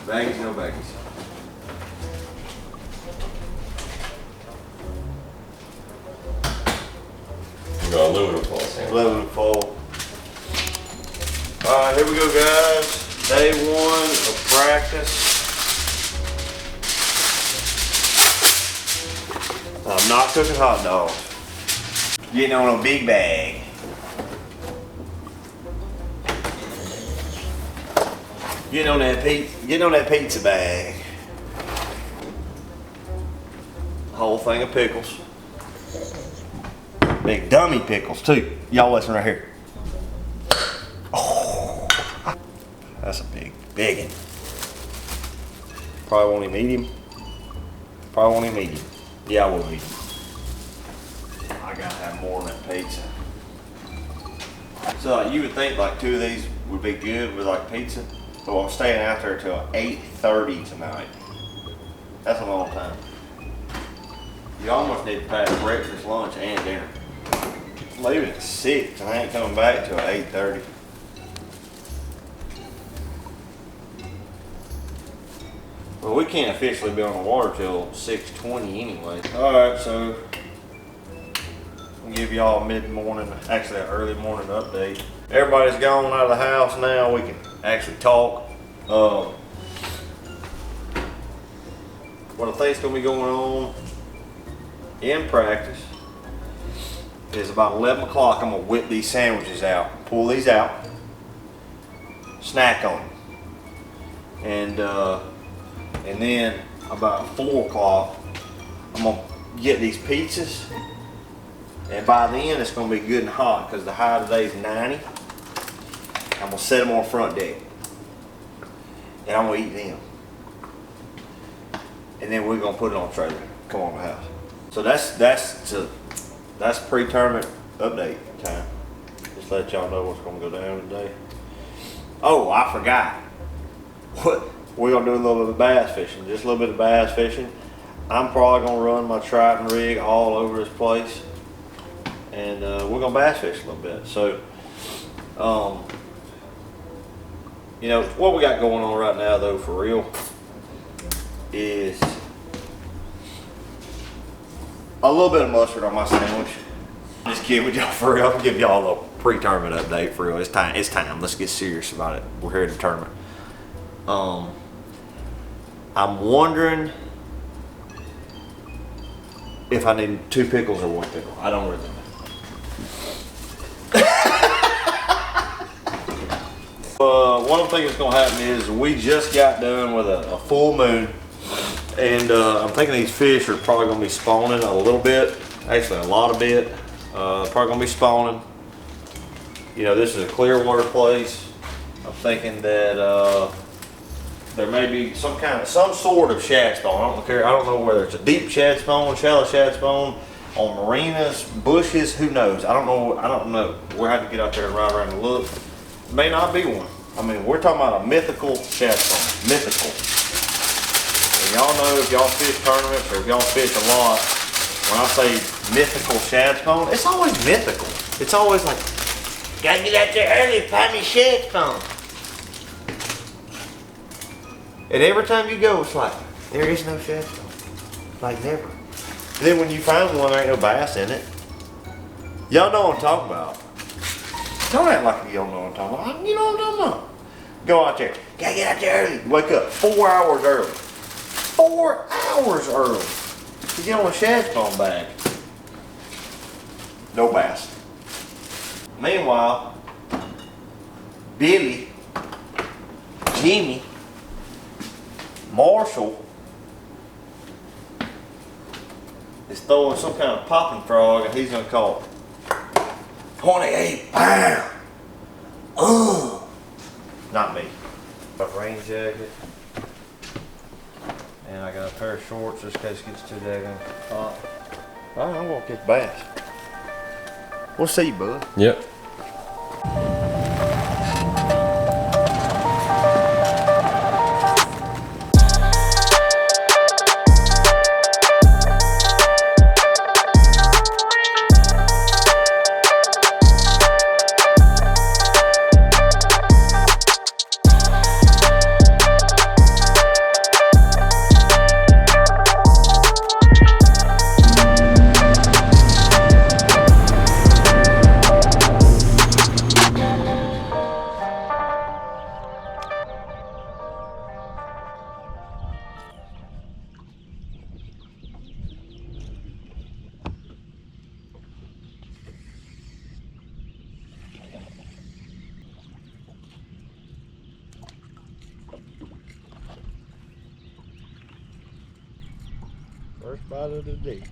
Baggies, no baggies. You got aluminum foil sandwich. Aluminum foil. Alright, here we go, guys. Day 1 of practice. I'm not cooking hot dogs. Getting on a big bag. Getting on that pizza bag. A whole thing of pickles. Big dummy pickles too. Y'all listen right here. Oh, that's a big one. Probably won't even eat him. Probably won't even eat him. Yeah, I will eat him. I gotta have more than that pizza. So like, you would think like 2 of these would be good with like pizza, but I'm staying out there till 8:30 tonight. That's a long time. You almost need to pack breakfast, lunch, and dinner. I'm leaving at 6 and I ain't coming back till 8:30. Well, we can't officially be on the water till 6:20 anyway. Alright, so I'll give y'all a mid-morning, actually an early morning update. Everybody's gone out of the house now, we can actually talk. What I think's gonna be going on in practice is about 11 o'clock. I'm gonna whip these sandwiches out, pull these out, snack on them, and then about 4 o'clock I'm gonna get these pizzas, and by then it's gonna be good and hot because the high today is 90. I'm gonna set them on front deck and I'm gonna eat them, and then we're gonna put it on a trailer, come on the house. So that's pre-tournament update time. Just let y'all know what's gonna go down today. Oh, I forgot. What? We're gonna do a little bit of bass fishing, just a little bit of bass fishing. I'm probably gonna run my Triton rig all over this place, and we're gonna bass fish a little bit. So, you know, what we got going on right now though, for real, is a little bit of mustard on my sandwich. Just kidding with y'all, for real. I'm gonna give y'all a little pre-tournament update for real. It's time. Let's get serious about it. We're here at the tournament. I'm wondering if I need 2 pickles or 1 pickle. I don't really know. One of the things that's gonna happen is we just got done with a full moon, and I'm thinking these fish are probably gonna be spawning a little bit, actually a lot of bit. Probably gonna be spawning. You know, this is a clear water place. I'm thinking that there may be some sort of shad spawn. I don't know whether it's a deep shad spawn, shallow shad spawn, on marinas, bushes, who knows? I don't know. We'll have to get out there and ride around and look. May not be one. I mean, we're talking about a mythical shad spawn. Mythical. And y'all know, if y'all fish tournaments or if y'all fish a lot, when I say mythical shad spawn, it's always mythical. It's always like, gotta get out there early to find me shad spawn. And every time you go, it's like, there is no shad spawn. Like, never. And then when you find one, there ain't no bass in it. Y'all know what I'm talking about. Don't act like you don't know what I'm talking about. You know what I'm talking about. Go out there. Gotta get out there early. Wake up 4 hours early. 4 hours early to get on a shad spawn bag. No bass. Meanwhile, Billy, Jimmy, Marshall is throwing some kind of popping frog, and he's gonna call it 28 pounds. Not me. A rain jacket, and I got a pair of shorts just in case it gets too daggone hot. All right, I'm gonna catch bass. We'll see you, bud. Yep. First bite of the day.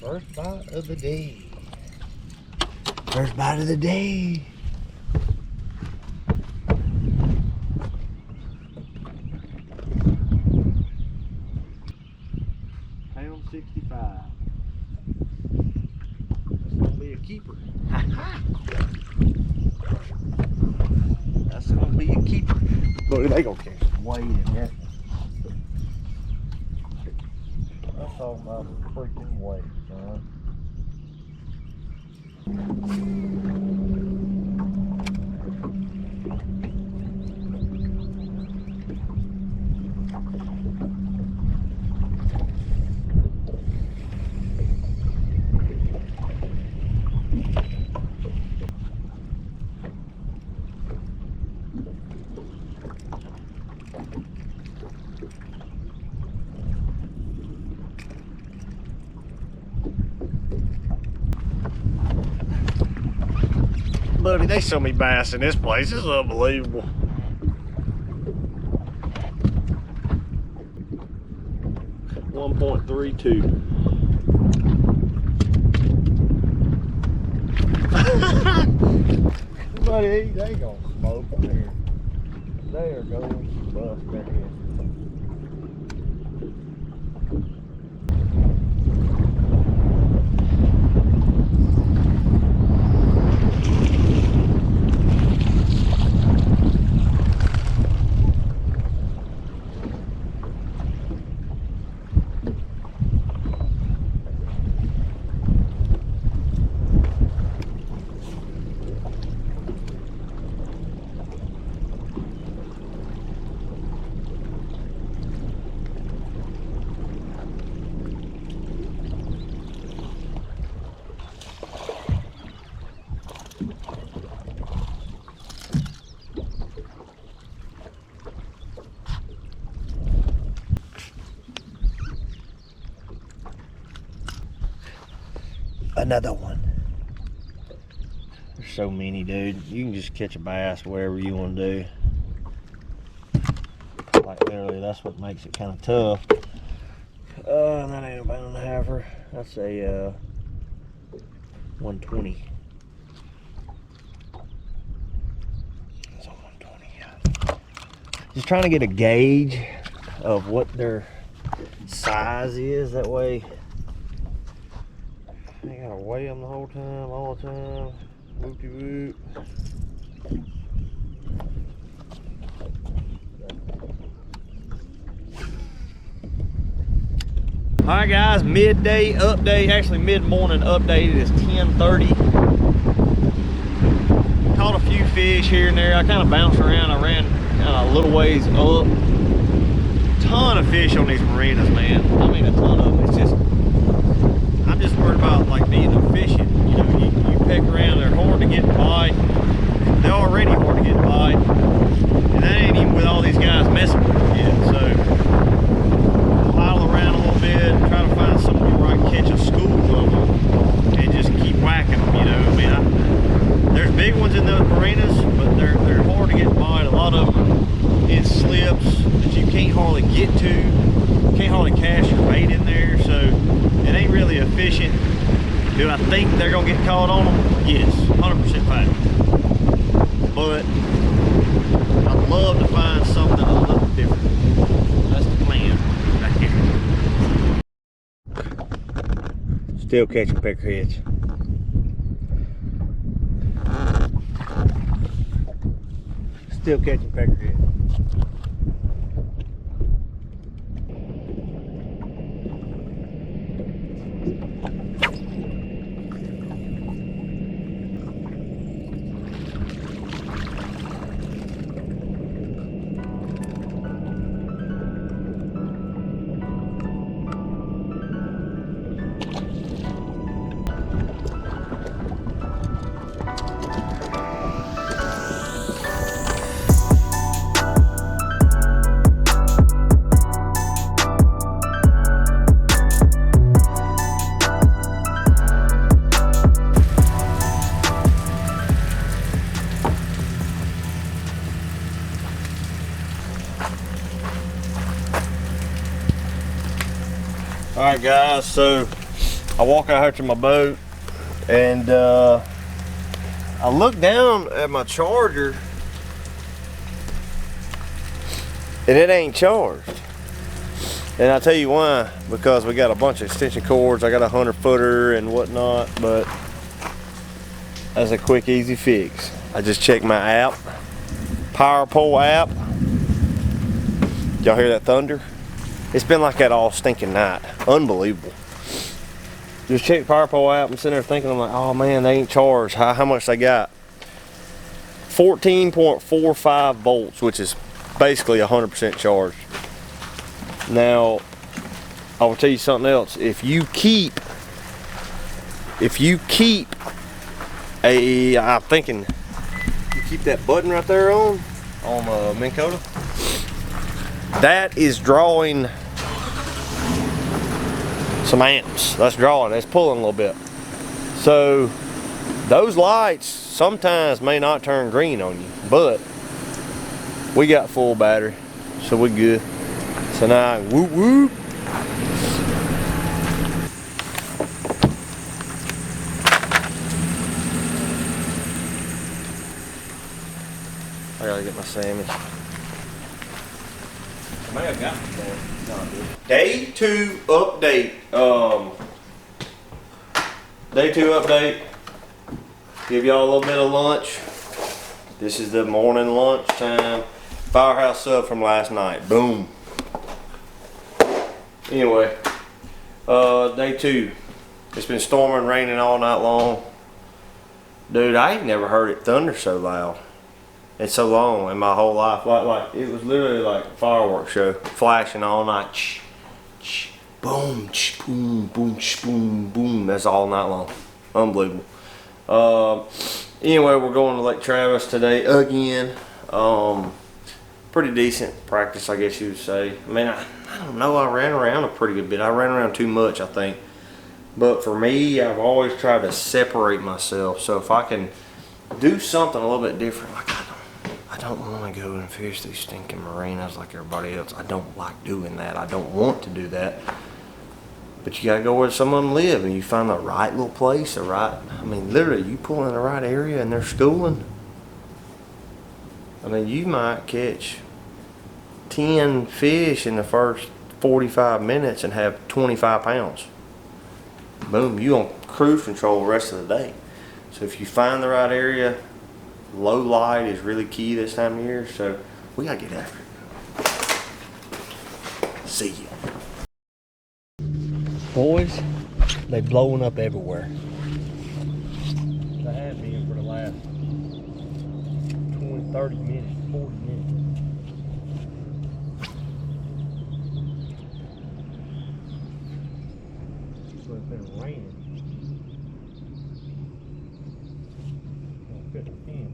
First bite of the day. First bite of the day. Pound 65. That's gonna be a keeper. That's gonna be a keeper. Look, they gonna catch some weight in there. I'm talking about freaking weight, son. Buddy, they sell me bass in this place. This is unbelievable. $1.32. Buddy, they gonna smoke here. They are going to bust their head. Another one. There's so many, dude. You can just catch a bass wherever you want to do. Like literally, that's what makes it kind of tough. And that ain't a pound and a halfer. That's a 120. That's a 120. Yeah. Just trying to get a gauge of what their size is. That way. You gotta weigh them the whole time, all the time. Whoopty whoop. Alright guys, midday update, actually mid-morning update. It is 10:30. Caught a few fish here and there. I kind of bounced around. I ran a little ways up. Ton of fish on these marinas, man. I mean a ton of them. It's just, I'm just worried about like being efficient. You know, you peck around, they're hard to get by. They're already hard to get by. And that ain't even with all these guys messing with them yet. So pile around a little bit, try to find somewhere where I can catch a school of them and just keep whacking them, you know. I mean, there's big ones in those marinas, but they're hard to get by. A lot of them in slips that you can't hardly get to. You can't hardly cast your bait in there, so it ain't really efficient. Do I think they're gonna get caught on them? Yes, 100% fact. But I'd love to find something a little different. That's the plan right here. Still catching peckerheads. Still catching peckerheads. All right, guys, so I walk out here to my boat and I look down at my charger and it ain't charged. And I'll tell you why, because we got a bunch of extension cords. I got a 100-footer and whatnot, but that's a quick, easy fix. I just checked my app, Power Pole app. Y'all hear that thunder? It's been like that all stinking night. Unbelievable. Just check Power Pole app. I'm sitting there thinking, I'm like, oh man, they ain't charged. How much they got? 14.45 volts, which is basically 100% charged. Now, I will tell you something else. If you keep I'm thinking, you keep that button right there on Minn Kota, that is drawing some amps. That's drawing, that's pulling a little bit. So those lights sometimes may not turn green on you, but we got full battery, so we're good. So now, whoop whoop. I gotta get my sandwich. I may have got my sandwich. Day 2 update. Day 2 update. Give y'all a little bit of lunch. This is the morning lunch time. Firehouse sub from last night. Boom. Anyway, day 2. It's been storming, raining all night long. Dude, I ain't never heard it thunder so loud. It's so long in my whole life. Like it was literally like a fireworks show, flashing all night. Ch, ch, boom, ch, boom, boom, ch, boom, boom. That's all night long. Unbelievable. Anyway, we're going to Lake Travis today again. Pretty decent practice, I guess you would say. I mean, I don't know. I ran around a pretty good bit. I ran around too much, I think. But for me, I've always tried to separate myself. So if I can do something a little bit different, like I don't want to go and fish these stinking marinas like everybody else. I don't like doing that. I don't want to do that. But you gotta go where some of them live, and you find the right little place, I mean, literally, you pull in the right area and they're schooling. I mean, you might catch 10 fish in the first 45 minutes and have 25 pounds. Boom, you on cruise control the rest of the day. So if you find the right area, low light is really key this time of year, so we gotta get after it. See ya. Boys, they blowing up everywhere. They have been for the last 20, 30 minutes, 40 minutes. So it's been raining. Fit the fin.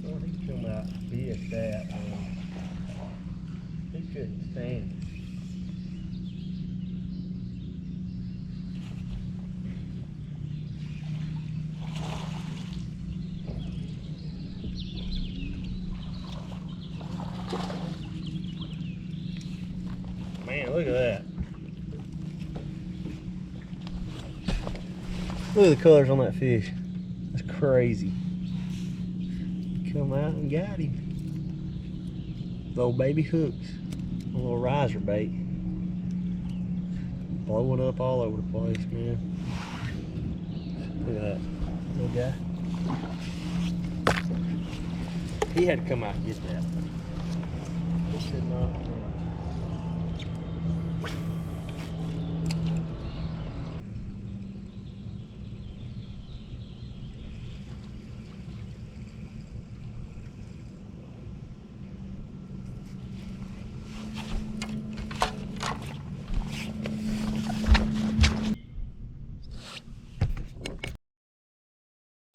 Well, he come out big that. He couldn't stand it. Man, look at that. Look at the colors on that fish. That's crazy. Come out and got him. Little baby hooks. A little riser bait. Blowing up all over the place, man. Look at that little guy. He had to come out and get that. He should not.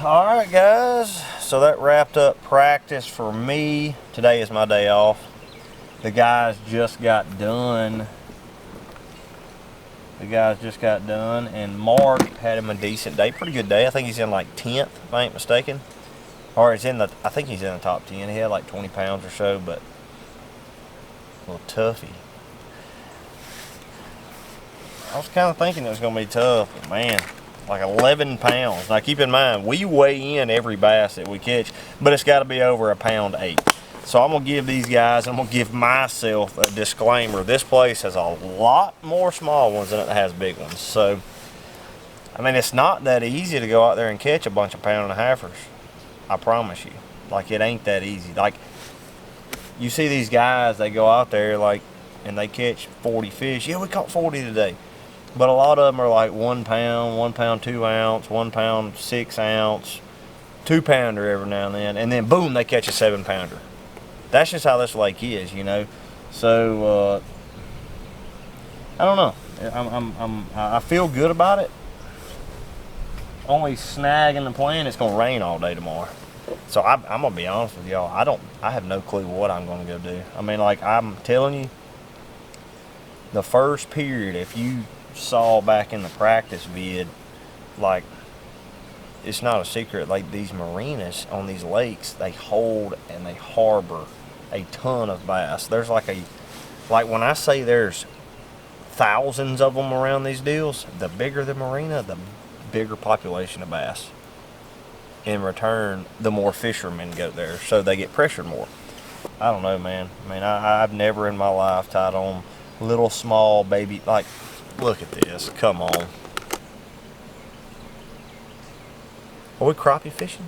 Alright guys, so that wrapped up practice for me. Today is my day off. The guys just got done. And Mark had him a decent day, pretty good day. I think he's in like 10th, if I ain't mistaken. Or it's in the, I think he's in the top 10. He had like 20 pounds or so, but a little toughy. I was kind of thinking it was going to be tough, but man, like 11 pounds. Now keep in mind, we weigh in every bass that we catch, but it's got to be over 1.8 pounds. So I'm going to give these guys, I'm going to give myself a disclaimer. This place has a lot more small ones than it has big ones. So, I mean, it's not that easy to go out there and catch a bunch of 1.5-pounders. I promise you. Like, it ain't that easy. Like, you see these guys, they go out there, like, and they catch 40 fish. Yeah, we caught 40 today. But a lot of them are like 1 pound, 1 pound 2 ounce, 1 pound 6 ounce, 2-pounder every now and then boom, they catch a 7-pounder. That's just how this lake is, you know. So I don't know. I feel good about it. Only snag in the plan, it's gonna rain all day tomorrow. So I'm gonna be honest with y'all. I have no clue what I'm gonna go do. I mean, like I'm telling you, the first period, if you saw back in the practice vid, like it's not a secret, like these marinas on these lakes, they hold and they harbor a ton of bass. There's like when I say there's thousands of them around these deals, the bigger the marina, the bigger population of bass. In return, the more fishermen go there, so they get pressured more. I don't know, man. I mean, I've never in my life tied on little small baby, like, look at this, come on. Are we crappie fishing?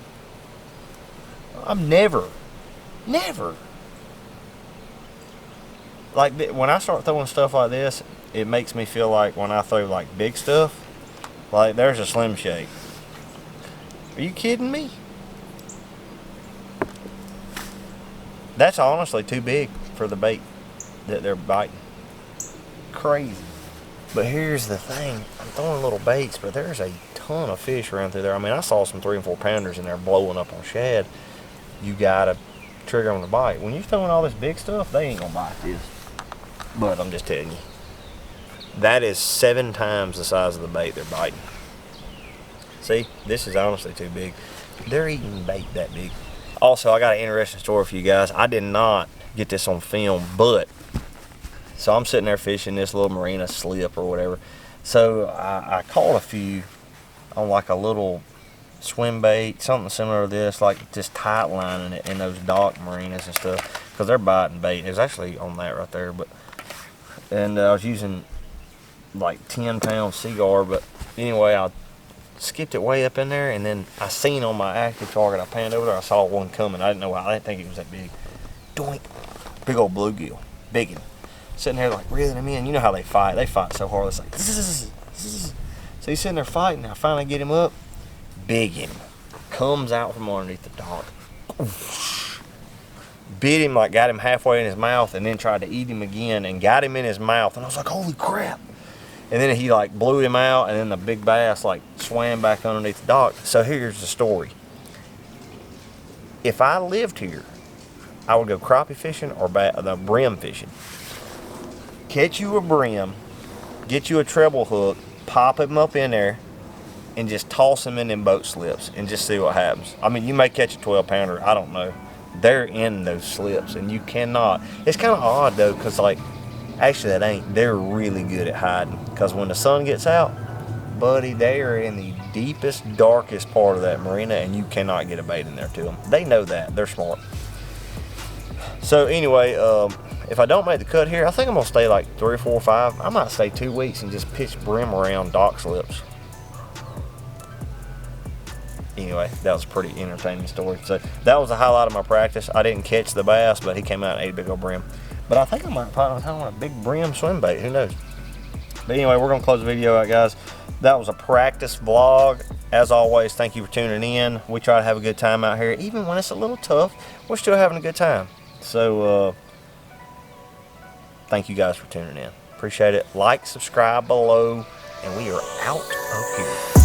I'm never. Like, when I start throwing stuff like this, it makes me feel like when I throw like big stuff, like there's a Slim Shake. Are you kidding me? That's honestly too big for the bait that they're biting. Crazy. But here's the thing, I'm throwing little baits, but there's a ton of fish around through there. I mean, I saw some 3 and 4 pounders in there blowing up on shad. You gotta trigger them to bite. When you're throwing all this big stuff, they ain't gonna bite this. But I'm just telling you, that is 7 times the size of the bait they're biting. See, this is honestly too big. They're eating bait that big. Also, I got an interesting story for you guys. I did not get this on film, but so I'm sitting there fishing this little marina slip or whatever. So I caught a few on like a little swim bait, something similar to this, like just tight lining it in those dock marinas and stuff, because they're biting bait. It was actually on that right there, and I was using like 10-pound cigar, but anyway, I skipped it way up in there, and then I seen on my active target, I panned over there, I saw one coming. I didn't know why, I didn't think it was that big. Doink, big old bluegill, biggin. Sitting there like reeling him in. You know how they fight so hard, it's like zzz. So he's sitting there fighting. I finally get him up, biggin, comes out from underneath the dock, bit him, like got him halfway in his mouth, and then tried to eat him again and got him in his mouth, and I was like, holy crap. And then he like blew him out, and then the big bass like swam back underneath the dock. So here's the story. If I lived here, I would go crappie fishing or the brim fishing. Catch you a brim, get you a treble hook, pop him up in there, and just toss him in them boat slips and just see what happens. I mean, you may catch a 12-pounder, I don't know. They're in those slips, and you cannot. It's kind of odd though, because like, actually that ain't. They're really good at hiding, because when the sun gets out, buddy, they are in the deepest, darkest part of that marina, and you cannot get a bait in there to them. They know that. They're smart. So anyway, if I don't make the cut here, I think I'm gonna stay like 3 or 4 or 5. I might stay 2 weeks and just pitch brim around dock slips. Anyway, that was a pretty entertaining story. So that was the highlight of my practice. I didn't catch the bass, but he came out and ate a big old brim. But I think I might find a big brim swim bait. Who knows? But anyway, we're gonna close the video out, guys. That was a practice vlog. As always, thank you for tuning in. We try to have a good time out here, even when it's a little tough. We're still having a good time. So thank you guys for tuning in. Appreciate it. Like, subscribe below, and we are out of here.